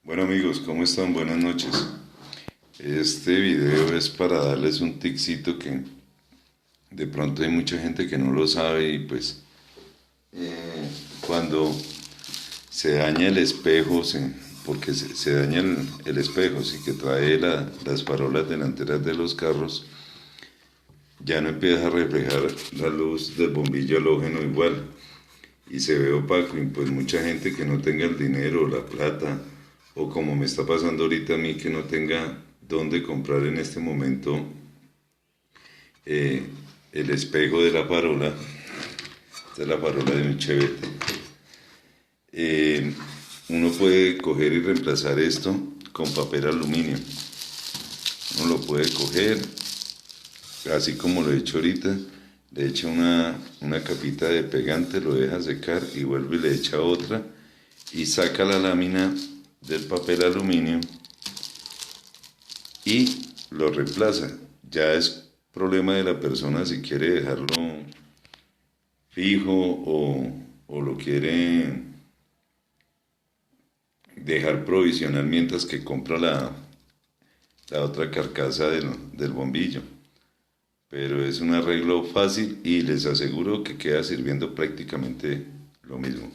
Bueno amigos, ¿cómo están? Buenas noches. Este video es para darles un ticcito que de pronto hay mucha gente que no lo sabe y pues cuando se daña el espejo, porque se daña el espejo, sí que trae las farolas delanteras de los carros, ya no empieza a reflejar la luz del bombillo halógeno igual y se ve opaco y pues mucha gente que no tenga el dinero o la plata o como me está pasando ahorita a mí que no tenga dónde comprar en este momento eh, el espejo de la farola de un Chevette. Uno puede coger y reemplazar esto con papel aluminio. Uno lo puede coger, así como lo he hecho ahorita, le echa una capita de pegante, lo deja secar y vuelve y le echa otra y saca la lámina del papel aluminio y lo reemplaza. Ya es problema de la persona si quiere dejarlo fijo o lo quiere dejar provisional mientras que compra la otra carcasa del bombillo. Pero es un arreglo fácil y les aseguro que queda sirviendo prácticamente lo mismo.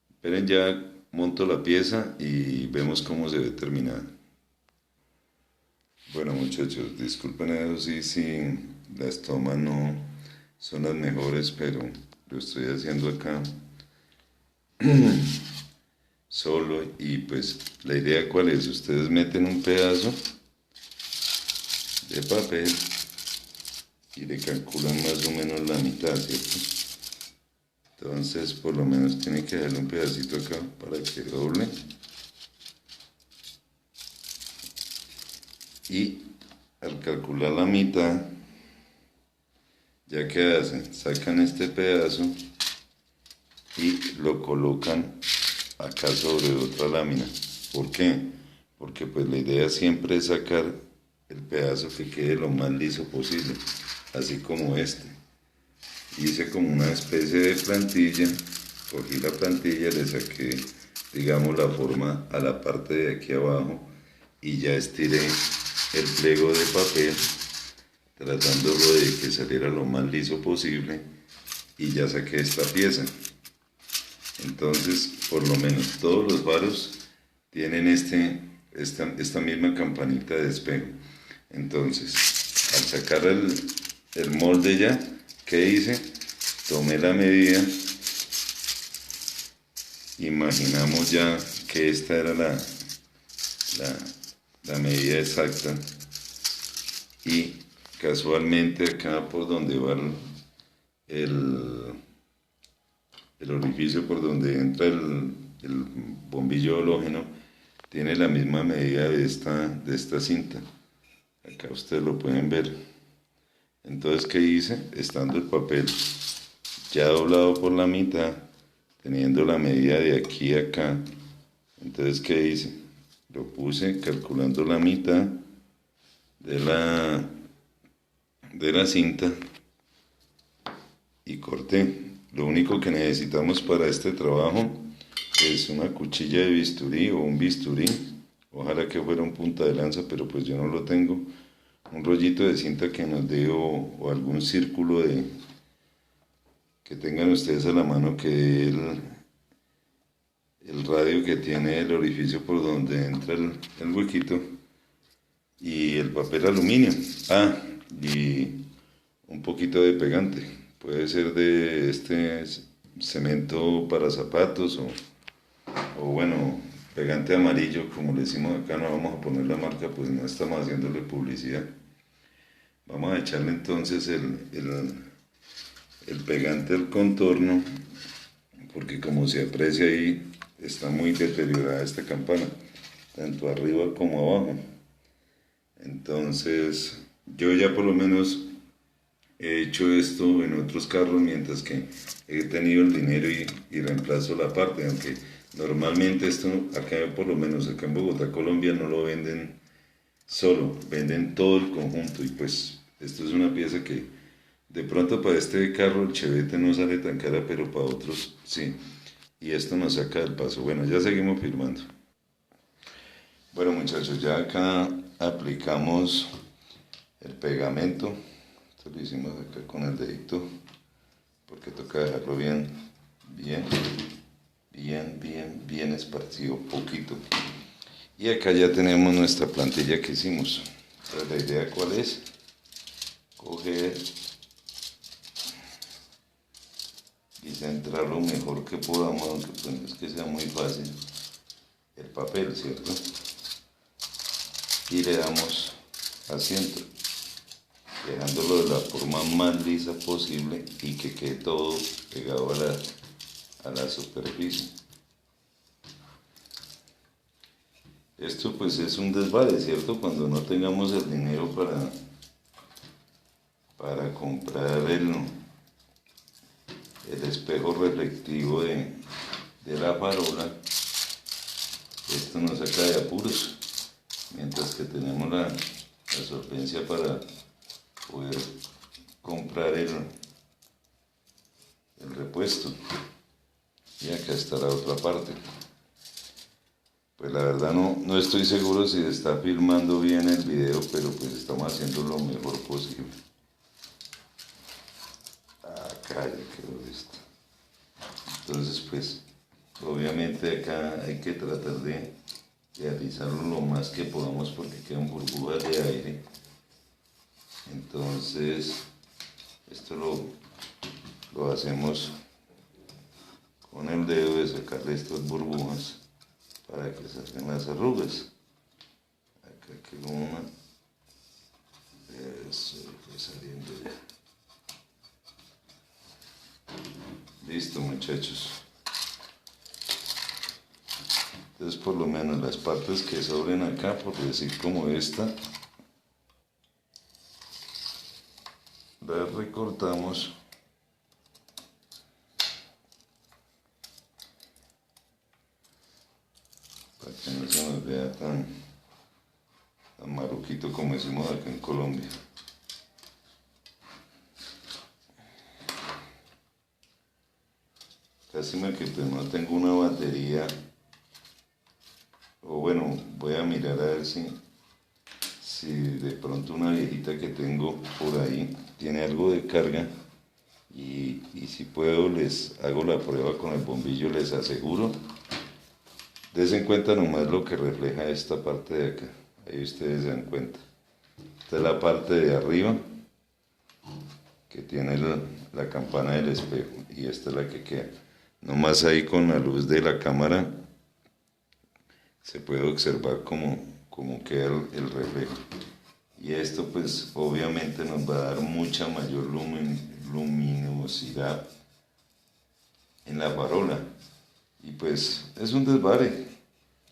Esperen, ya monto la pieza y vemos cómo se ve terminada. Bueno muchachos, disculpen eso sí, si las tomas no son las mejores, pero lo estoy haciendo acá solo y pues la idea cuál es, ustedes meten un pedazo de papel y le calculan más o menos la mitad, ¿cierto? Entonces por lo menos tienen que darle un pedacito acá para que doble. Y al calcular la mitad, ya que hacen, sacan este pedazo y lo colocan acá sobre otra lámina. ¿Por qué? Porque pues la idea siempre es sacar el pedazo que quede lo más liso posible, así como este. Hice como una especie de plantilla, cogí la plantilla, le saqué, digamos, la forma a la parte de aquí abajo y ya estiré el pliego de papel tratándolo de que saliera lo más liso posible y ya saqué esta pieza. Entonces, por lo menos todos los faros tienen esta misma campanita de espejo. Entonces, al sacar el molde ya, ¿qué hice? Tomé la medida, imaginamos ya que esta era la medida exacta y casualmente acá por donde va el, el orificio por donde entra el bombillo halógeno tiene la misma medida de esta cinta. Acá ustedes lo pueden ver. Entonces, ¿qué hice? Estando el papel ya doblado por la mitad, teniendo la medida de aquí a acá, entonces, ¿qué hice? Lo puse calculando la mitad de la cinta y corté. Lo único que necesitamos para este trabajo es una cuchilla de bisturí o un bisturí. Ojalá que fuera un punta de lanza, pero pues yo no lo tengo. Un rollito de cinta que nos dé o algún círculo que tengan ustedes a la mano que el radio que tiene el orificio por donde entra el huequito y el papel aluminio. Ah, y un poquito de pegante. Puede ser de este cemento para zapatos o bueno, pegante amarillo, como le decimos acá, no vamos a poner la marca, pues no estamos haciéndole publicidad. Vamos a echarle entonces el pegante al contorno, porque como se aprecia ahí, está muy deteriorada esta campana, tanto arriba como abajo. Entonces, yo ya por lo menos he hecho esto en otros carros mientras que he tenido el dinero y reemplazo la parte, aunque normalmente esto acá por lo menos acá en Bogotá, Colombia, no lo venden solo, venden todo el conjunto y pues esto es una pieza que de pronto para este carro el Chevette no sale tan cara, pero para otros sí. Y esto nos saca del paso. Bueno, ya seguimos firmando. Bueno muchachos, ya acá aplicamos el pegamento. Esto lo hicimos acá con el dedito porque toca dejarlo bien esparcido, poquito. Y acá ya tenemos nuestra plantilla que hicimos. Entonces, la idea cuál es, coger y centrar lo mejor que podamos, aunque pues no es que sea muy fácil, el papel, ¿cierto? Y le damos asiento, dejándolo de la forma más lisa posible y que quede todo pegado a la superficie. Esto pues es un desvare, ¿cierto? Cuando no tengamos el dinero para comprar el espejo reflectivo de la farola, esto nos saca de apuros, mientras que tenemos la solvencia para poder comprar el repuesto. Y acá está la otra parte. Pues la verdad no estoy seguro si está filmando bien el video, pero pues estamos haciendo lo mejor posible. Acá ya quedó esto. Entonces pues obviamente acá hay que tratar de alisarlo lo más que podamos porque quedan burbujas de aire. Entonces esto lo hacemos con el dedo de sacarle estas burbujas para que salgan las arrugas. Acá quedó una. Eso fue saliendo ya. Listo muchachos. Entonces por lo menos las partes que sobren acá, por decir como esta, las recortamos para que no se nos vea tan maruquito como decimos acá en Colombia. Lástima que pues no tengo una batería, o bueno, voy a mirar a ver si de pronto una viejita que tengo por ahí tiene algo de carga y si puedo les hago la prueba con el bombillo, les aseguro. Desen cuenta nomás lo que refleja esta parte de acá, ahí ustedes se dan cuenta. Esta es la parte de arriba que tiene la campana del espejo y esta es la que queda. Nomás ahí con la luz de la cámara se puede observar cómo queda el reflejo. Y esto pues obviamente nos va a dar mucha mayor luminosidad en la farola. Y pues es un desvare.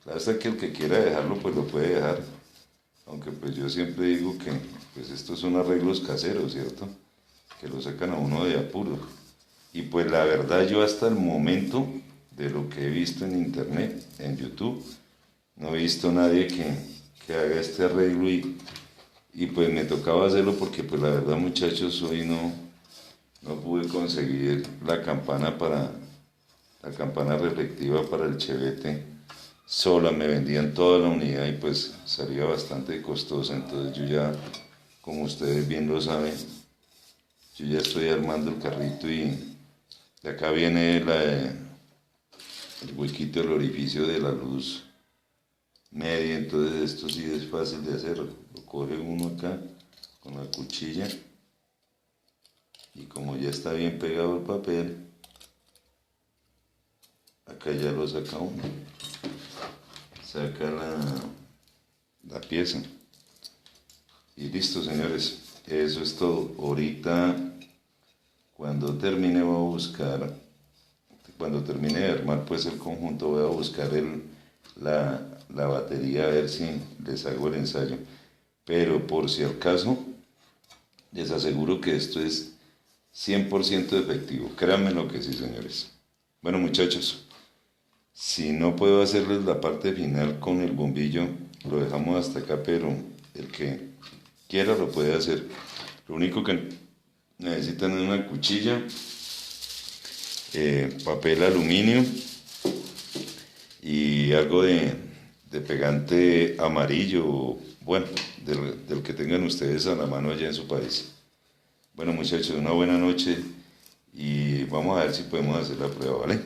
Hasta que el que quiera dejarlo pues lo puede dejar. Aunque pues yo siempre digo que pues estos son arreglos caseros, ¿cierto? Que lo sacan a uno de apuro. Y pues la verdad yo hasta el momento de lo que he visto en internet, en YouTube, no he visto nadie que haga este arreglo y pues me tocaba hacerlo porque pues la verdad muchachos hoy no pude conseguir la campana reflectiva para el Chevette sola, me vendían toda la unidad y pues salía bastante costosa. Entonces yo ya, como ustedes bien lo saben, yo ya estoy armando el carrito y de acá viene el huequito del orificio de la luz media, entonces esto sí es fácil de hacer. Lo coge uno acá con la cuchilla y como ya está bien pegado el papel, acá ya lo saca uno, saca la pieza y listo señores, eso es todo. Ahorita cuando termine voy a buscar, cuando termine de armar pues el conjunto voy a buscar la batería a ver si les hago el ensayo, pero por si acaso les aseguro que esto es 100% efectivo, créanme lo que sí señores. Bueno muchachos, si no puedo hacerles la parte final con el bombillo, lo dejamos hasta acá, pero el que quiera lo puede hacer. Lo único que necesitan es una cuchilla, papel aluminio y algo de de pegante amarillo, bueno, del que tengan ustedes a la mano allá en su país. Bueno muchachos, una buena noche y vamos a ver si podemos hacer la prueba, ¿vale?